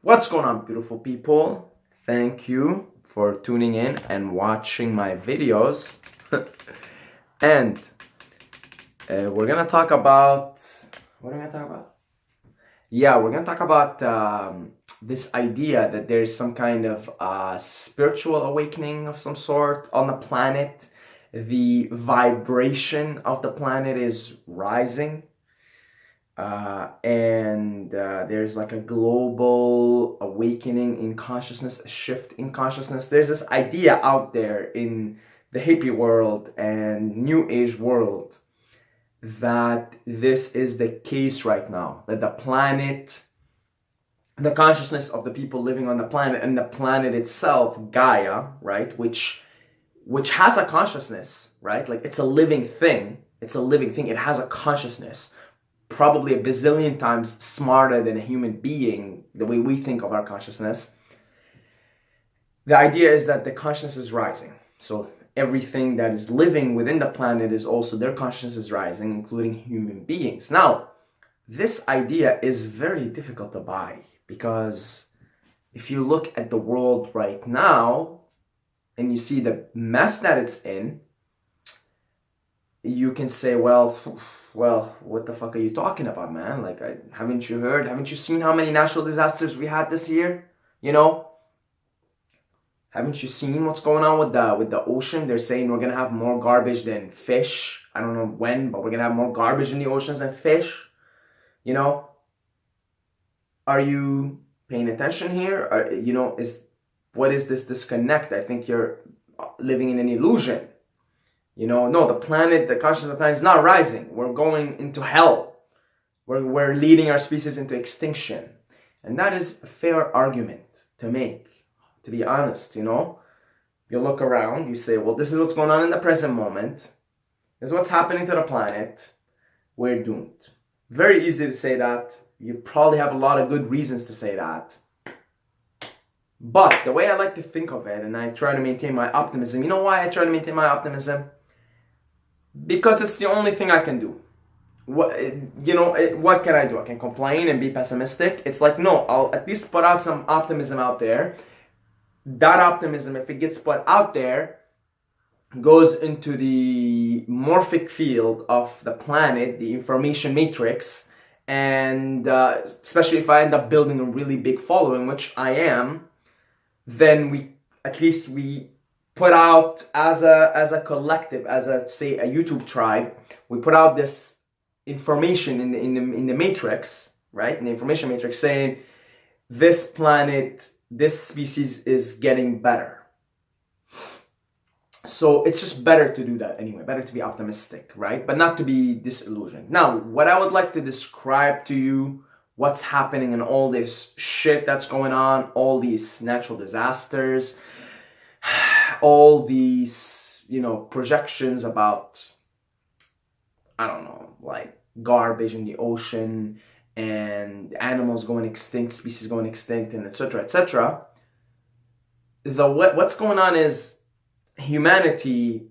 What's going on, beautiful people? Thank you for tuning in and watching my videos. and we're gonna talk about what are we gonna talk about? Yeah, we're gonna talk about this idea that there's some kind of spiritual awakening of some sort on the planet. The vibration of the planet is rising. And there's like a global awakening in consciousness, a shift in consciousness. There's this idea out there in the hippie world and new age world that this is the case right now, that the planet, the consciousness of the people living on the planet and the planet itself, Gaia, right, which has a consciousness, right? Like it's a living thing. It's a living thing. It has a consciousness, probably a bazillion times smarter than a human being, the way we think of our consciousness. The idea is that the consciousness is rising. So everything that is living within the planet is also, their consciousness is rising, including human beings. Now, this idea is very difficult to buy because if you look at the world right now and you see the mess that it's in, you can say, well, what the fuck are you talking about, man? Like, haven't you seen how many natural disasters we had this year? You know, haven't you seen what's going on with the ocean? They're saying we're gonna have more garbage than fish. I don't know when, but we're gonna have more garbage in the oceans than fish. You know, are you paying attention here? What is this disconnect? I think you're living in an illusion. No, the consciousness of the planet is not rising. We're going into hell. We're leading our species into extinction. And that is a fair argument to make, to be honest, You look around, you say, well, this is what's going on in the present moment. This is what's happening to the planet. We're doomed. Very easy to say that. You probably have a lot of good reasons to say that. But the way I like to think of it, and I try to maintain my optimism, you know why I try to maintain my optimism? Because it's the only thing I can do. What can I do? I can complain and be pessimistic. It's like, no, I'll at least put out some optimism out there. That optimism, if it gets put out there, goes into the morphic field of the planet, the information matrix, and especially if I end up building a really big following, which I am, then we put out as a collective, as a YouTube tribe, we put out this information in the matrix, right? In the information matrix, saying this planet, this species is getting better. So it's just better to do that anyway, better to be optimistic, right? But not to be disillusioned. Now, what I would like to describe to you, what's happening in all this shit that's going on, all these natural disasters, all these, projections about, I don't know, like garbage in the ocean and animals going extinct, species going extinct, and etc., etc. What's going on is humanity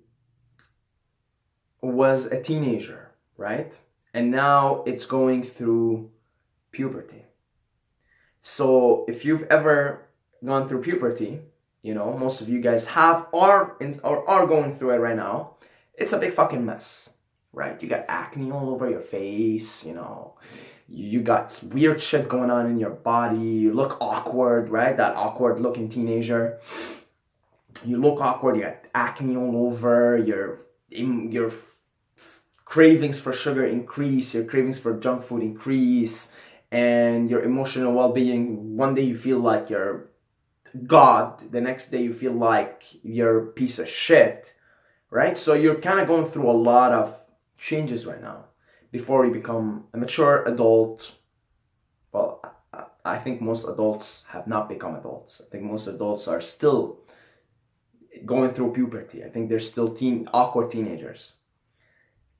was a teenager, right? And now it's going through puberty. So if you've ever gone through puberty, most of you guys have or are going through it right now, it's a big fucking mess, right? You got acne all over your face, you got weird shit going on in your body, you look awkward, right? That awkward looking teenager. You look awkward, you got acne all over, your cravings for sugar increase, your cravings for junk food increase, and your emotional well-being, one day you feel like you're God, the next day you feel like you're a piece of shit, right? So you're kind of going through a lot of changes right now before you become a mature adult. Well, I think most adults have not become adults. I think most adults are still going through puberty. I think they're still awkward teenagers.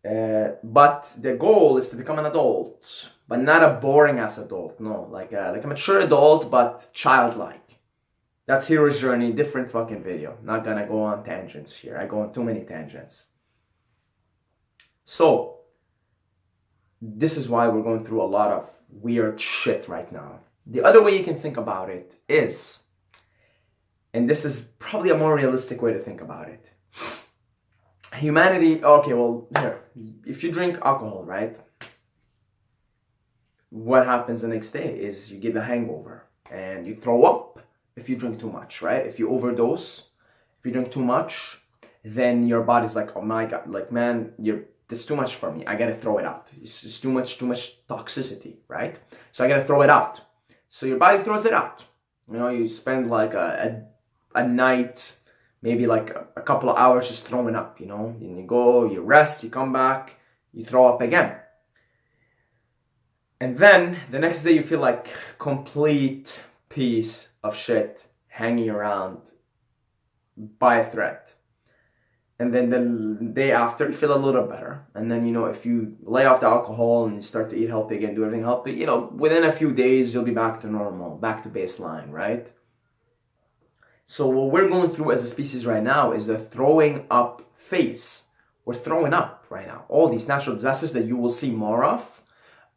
But the goal is to become an adult, but not a boring ass adult. No, like a mature adult, but childlike. That's Hero's Journey, different fucking video. Not gonna go on tangents here. I go on too many tangents. So, this is why we're going through a lot of weird shit right now. The other way you can think about it is, and this is probably a more realistic way to think about it. Humanity, okay, well, here, if you drink alcohol, right? What happens the next day is you get a hangover and you throw up if you drink too much, right? If you overdose, if you drink too much, then your body's like, oh my God, like, man, this is too much for me. I gotta throw it out. It's just too much toxicity, right? So I gotta throw it out. So your body throws it out. You know, you spend like a night, maybe like a couple of hours just throwing up, you know? And you go, you rest, you come back, you throw up again. And then the next day you feel like complete piece of shit hanging around by a thread. And then the day after you feel a little better. And then, you know, if you lay off the alcohol and you start to eat healthy again, do everything healthy, you know, within a few days you'll be back to normal, back to baseline, right? So what we're going through as a species right now is the throwing up phase. We're throwing up right now. All these natural disasters that you will see more of,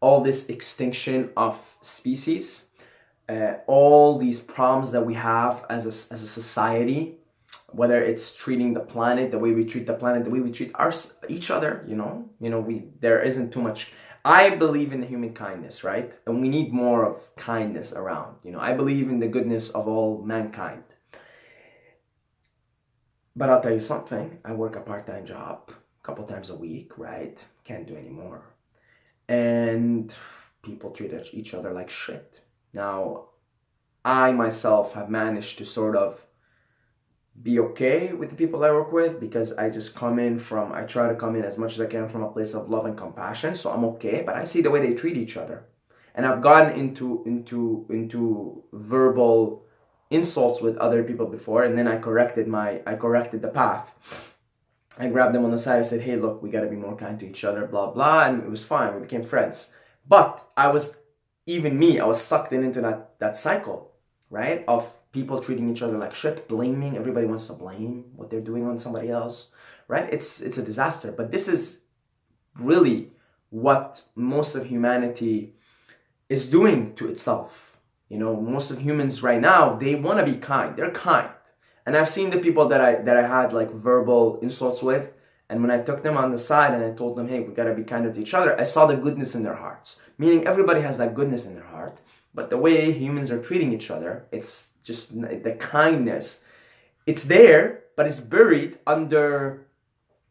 all this extinction of species, all these problems that we have as a society, whether it's treating the planet the way we treat the planet, the way we treat each other, there isn't too much. I believe in the human kindness, right? And we need more of kindness around. I believe in the goodness of all mankind. But I'll tell you something, I work a part-time job a couple times a week, right? Can't do anymore. And people treat each other like shit. Now, I myself have managed to sort of be okay with the people I work with because I try to come in as much as I can from a place of love and compassion. So I'm okay, but I see the way they treat each other. And I've gotten into verbal insults with other people before, and then I corrected the path. I grabbed them on the side. I said, hey, look, we got to be more kind to each other, blah, blah. And it was fine. We became friends. But I was sucked into that cycle, right? Of people treating each other like shit, blaming. Everybody wants to blame what they're doing on somebody else, right? It's a disaster. But this is really what most of humanity is doing to itself. Most of humans right now, they want to be kind. They're kind. And I've seen the people that I had like verbal insults with, and when I took them on the side and I told them, hey, we gotta be kind to each other, I saw the goodness in their hearts. Meaning everybody has that goodness in their heart, but the way humans are treating each other, it's just the kindness. It's there, but it's buried under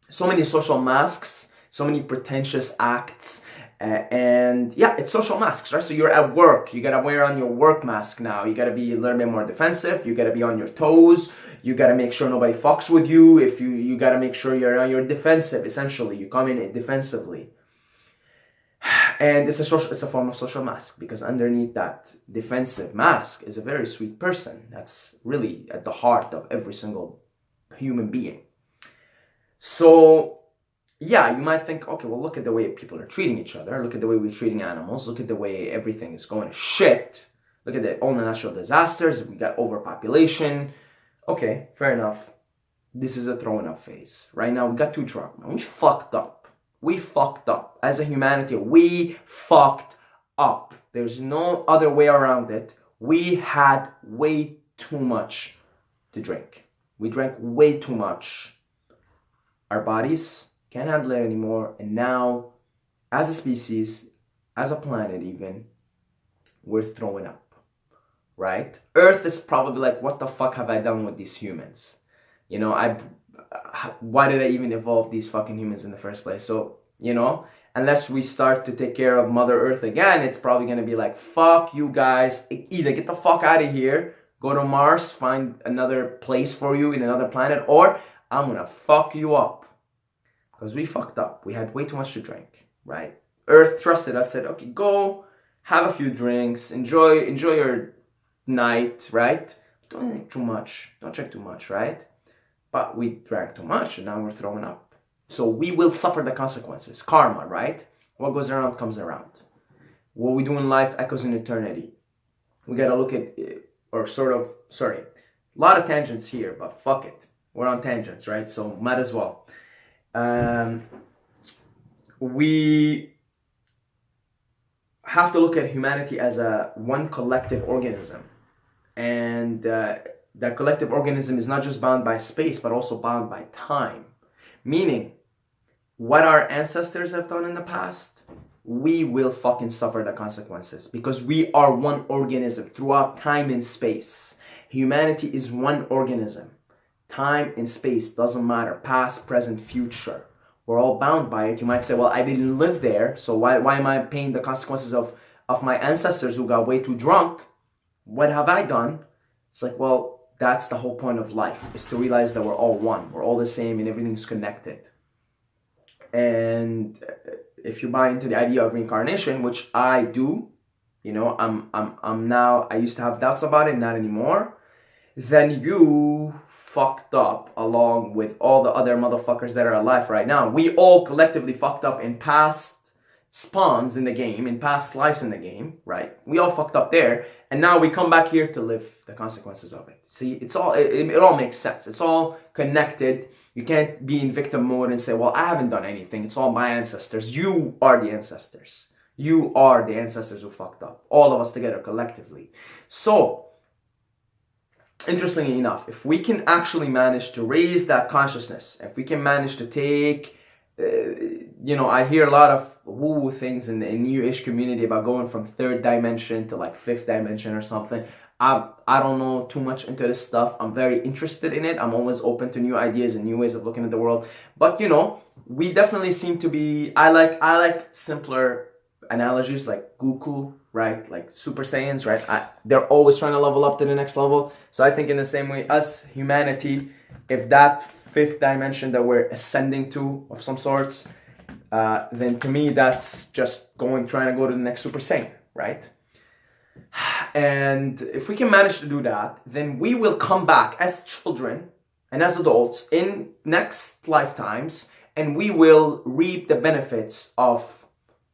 so many social masks, so many pretentious acts. And yeah, it's social masks, right? So you're at work, you gotta wear on your work mask now. You gotta be a little bit more defensive. You gotta be on your toes. You gotta make sure nobody fucks with you. If you gotta make sure you're on your defensive. Essentially, you come in defensively, and it's a form of social mask because underneath that defensive mask is a very sweet person. That's really at the heart of every single human being. So yeah, you might think, okay, well, look at the way people are treating each other. Look at the way we're treating animals. Look at the way everything is going to shit. Look at all the natural disasters. We got overpopulation. Okay, fair enough. This is a throwing up phase. Right now, we got too drunk. We fucked up. We fucked up. As a humanity, we fucked up. There's no other way around it. We had way too much to drink. We drank way too much. Our bodies can't handle it anymore, and now, as a species, as a planet even, we're throwing up, right? Earth is probably like, what the fuck have I done with these humans? Why did I even evolve these fucking humans in the first place? So, unless we start to take care of Mother Earth again, it's probably gonna be like, fuck you guys, either get the fuck out of here, go to Mars, find another place for you in another planet, or I'm gonna fuck you up. Because we fucked up. We had way too much to drink, right? Earth trusted us, said, okay, go have a few drinks, enjoy your night, right? Don't drink too much. Don't drink too much, right? But we drank too much and now we're throwing up. So we will suffer the consequences. Karma, right? What goes around comes around. What we do in life echoes in eternity. We gotta look at, a lot of tangents here, but fuck it. We're on tangents, right? So might as well. have to look at humanity as a one collective organism. And that collective organism is not just bound by space, but also bound by time. Meaning, what our ancestors have done in the past, we will fucking suffer the consequences, because we are one organism throughout time and space. Humanity is one organism. Time and space doesn't matter, past, present, future. We're all bound by it. You might say, well, I didn't live there, so why am I paying the consequences of my ancestors who got way too drunk? What have I done? It's like, well, that's the whole point of life, is to realize that we're all one. We're all the same and everything's connected. And if you buy into the idea of reincarnation, which I do, you know, I'm now, I used to have doubts about it, not anymore, then you fucked up along with all the other motherfuckers that are alive right now. We all collectively fucked up in past spawns in the game, in past lives in the game, right? We all fucked up there, and now we come back here to live the consequences of it. See, it's all, it all makes sense. It's all connected. You can't be in victim mode and say, well, I haven't done anything. It's all my ancestors. You are the ancestors. You are the ancestors who fucked up. All of us together, collectively. So, interestingly enough, if we can actually manage to raise that consciousness, if we can manage to take, you know, I hear a lot of woo-woo things in the New Age community about going from third dimension to like fifth dimension or something. I don't know too much into this stuff. I'm very interested in it. I'm always open to new ideas and new ways of looking at the world. But you know, we definitely seem to be, I like simpler analogies like Goku, right? Like Super Saiyans, right? They're always trying to level up to the next level. So I think in the same way, us, humanity, if that fifth dimension that we're ascending to of some sorts, then to me, that's just trying to go to the next Super Saiyan, right? And if we can manage to do that, then we will come back as children and as adults in next lifetimes, and we will reap the benefits of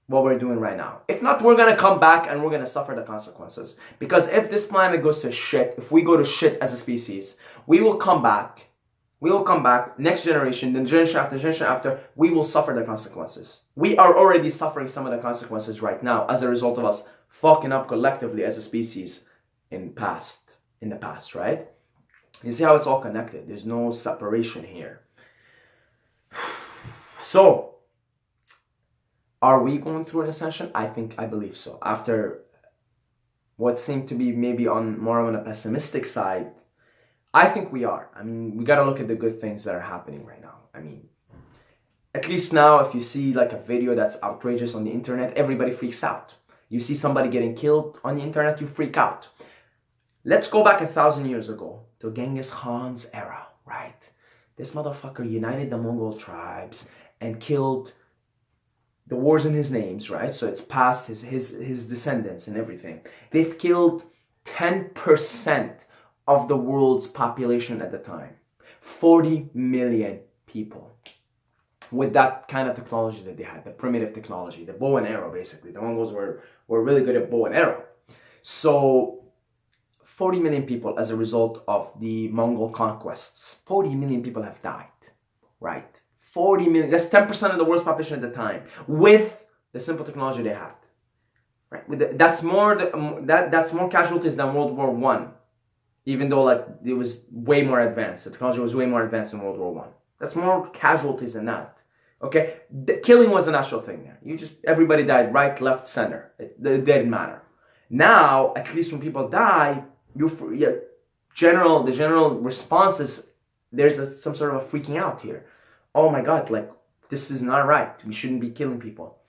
what we're doing right now. If not, we're going to come back and we're going to suffer the consequences. Because if this planet goes to shit, if we go to shit as a species, we will come back. We will come back, next generation, then generation after, we will suffer the consequences. We are already suffering some of the consequences right now as a result of us fucking up collectively as a species in the past, right? You see how it's all connected. There's no separation here. So, are we going through an ascension? I believe so. After what seemed to be maybe on more of a pessimistic side, I think we are. I mean, we gotta look at the good things that are happening right now. I mean, at least now, if you see like a video that's outrageous on the internet, everybody freaks out. You see somebody getting killed on the internet, you freak out. Let's go back 1,000 years ago to Genghis Khan's era, right? This motherfucker united the Mongol tribes and killed, the wars in his names, right? So it's past his descendants and everything. They've killed 10% of the world's population at the time. 40 million people. With that kind of technology that they had, the primitive technology, the bow and arrow, basically. The Mongols were really good at bow and arrow. So, 40 million people as a result of the Mongol conquests. 40 million people have died, right? 40 million, that's 10% of the world's population at the time, with the simple technology they had. Right? That's more casualties than World War I, even though like it was way more advanced. The technology was way more advanced in World War I. That's more casualties than that. Okay? The killing was a natural thing there. Everybody died right, left, center. It didn't matter. Now, at least when people die, the general response is there's some sort of a freaking out here. Oh my God, like this is not right. We shouldn't be killing people.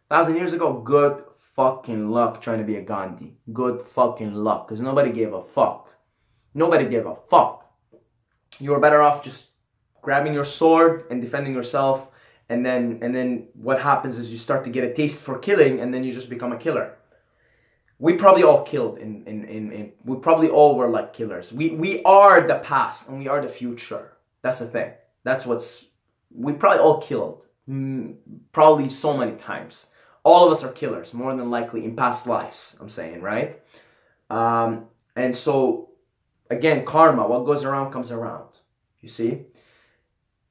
1,000 years ago, good fucking luck trying to be a Gandhi. Good fucking luck, because nobody gave a fuck. Nobody gave a fuck. You were better off just grabbing your sword and defending yourself, and then what happens is you start to get a taste for killing, and then you just become a killer. We probably all killed we probably all were like killers. We are the past and we are the future. That's the thing. We probably all killed. Probably so many times. All of us are killers, more than likely, in past lives, I'm saying, right? And so, again, karma, what goes around comes around. You see?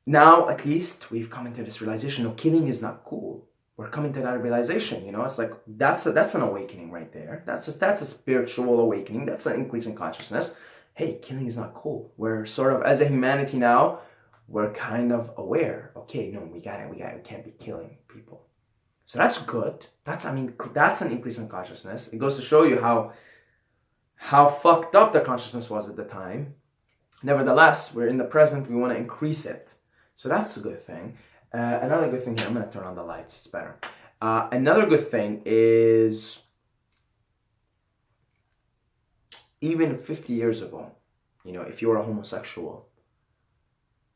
Now, at least, we've come into this realization, no, killing is not cool. we're coming to that realization. You know, it's like that's an awakening right there. That's a spiritual awakening. That's an increase in consciousness. Hey, killing is not cool. We're sort of, as a humanity now, we're kind of aware. Okay, no, we can't be killing people. So that's good. That's an increase in consciousness. It goes to show you how fucked up the consciousness was at the time. Nevertheless, we're in the present. We want to increase it. So that's a good thing. Another good thing here, I'm going to turn on the lights. It's better. Another good thing is, even 50 years ago, you know, if you were a homosexual,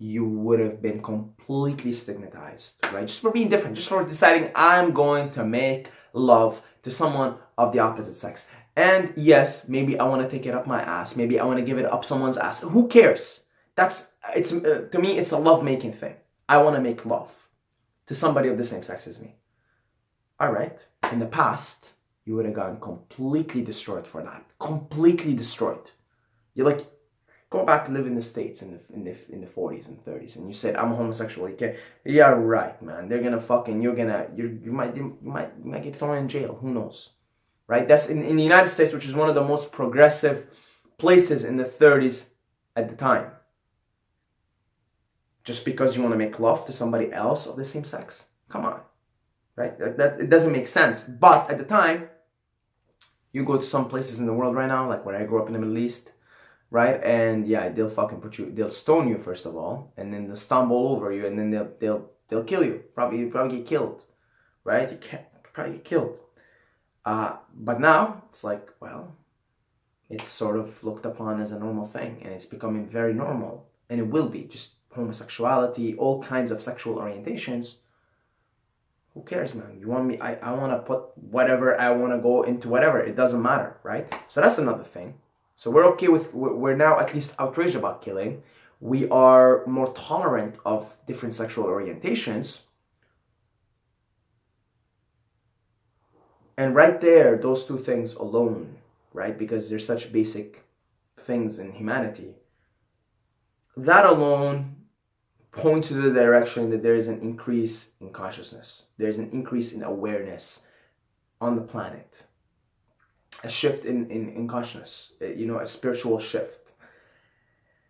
you would have been completely stigmatized, right? Just for being different, just for deciding I'm going to make love to someone of the opposite sex. And yes, maybe I want to take it up my ass. Maybe I want to give it up someone's ass. Who cares? To me, it's a love-making thing. I want to make love to somebody of the same sex as me. All right. In the past, you would have gotten completely destroyed for that. Completely destroyed. You're like, go back and live in the States in the 40s and 30s, and you said I'm a homosexual. Okay, yeah, right, man. They're gonna fucking you might get thrown in jail. Who knows, right? That's in the United States, which is one of the most progressive places in the 30s at the time. Just because you want to make love to somebody else of the same sex, come on, right? That it doesn't make sense. But at the time, you go to some places in the world right now, like where I grew up in the Middle East. Right, and yeah, they'll fucking they'll stone you first of all, and then they'll stumble over you, and then they'll kill you. You probably get killed, right? You can't probably get killed. But now it's like, well, it's sort of looked upon as a normal thing, and it's becoming very normal, and it will be. Just homosexuality, all kinds of sexual orientations. Who cares, man? You want me? I want to put whatever I want to go into whatever. It doesn't matter, right? So that's another thing. So we're now at least outraged about killing. We are more tolerant of different sexual orientations. And right there, those two things alone, right? Because they're such basic things in humanity. That alone points to the direction that there is an increase in consciousness. There's an increase in awareness on the planet. A shift in consciousness, you know, a spiritual shift.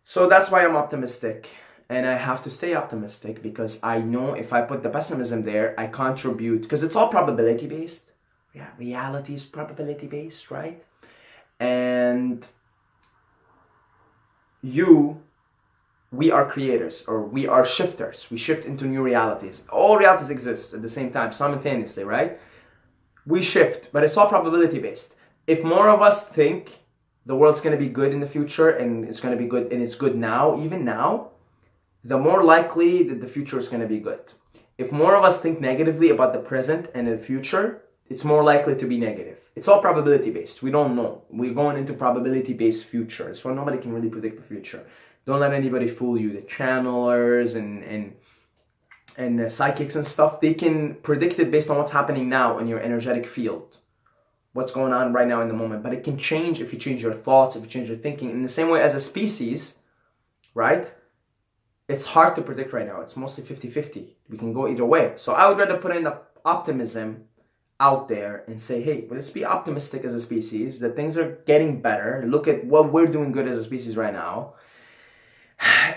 So that's why I'm optimistic, and I have to stay optimistic, because I know if I put the pessimism there, I contribute, because it's all probability based. Yeah, reality is probability based, right? And we are creators, or we are shifters. We shift into new realities. All realities exist at the same time, simultaneously, right? We shift, but it's all probability based. If more of us think the world's going to be good in the future, and it's going to be good, and it's good now, even now, the more likely that the future is going to be good. If more of us think negatively about the present and the future, it's more likely to be negative. It's all probability based. We don't know. We're going into probability based future, so nobody can really predict the future. Don't let anybody fool you. The channelers and psychics and stuff, they can predict it based on what's happening now in your energetic field. What's going on right now in the moment. But it can change if you change your thoughts, if you change your thinking. In the same way as a species, right? It's hard to predict right now. It's mostly 50-50. We can go either way. So I would rather put in the optimism out there and say, hey, let's be optimistic as a species, that things are getting better. Look at what we're doing good as a species right now.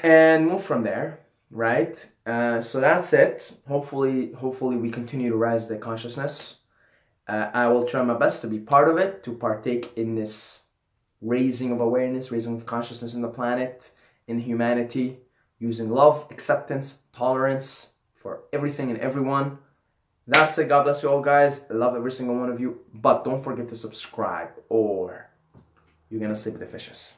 And move from there, right? So that's it. Hopefully we continue to rise the consciousness. I will try my best to be part of it, to partake in this raising of awareness, raising of consciousness in the planet, in humanity, using love, acceptance, tolerance for everything and everyone. That's it. God bless you all, guys. I love every single one of you. But don't forget to subscribe, or you're going to sleep with the fishes.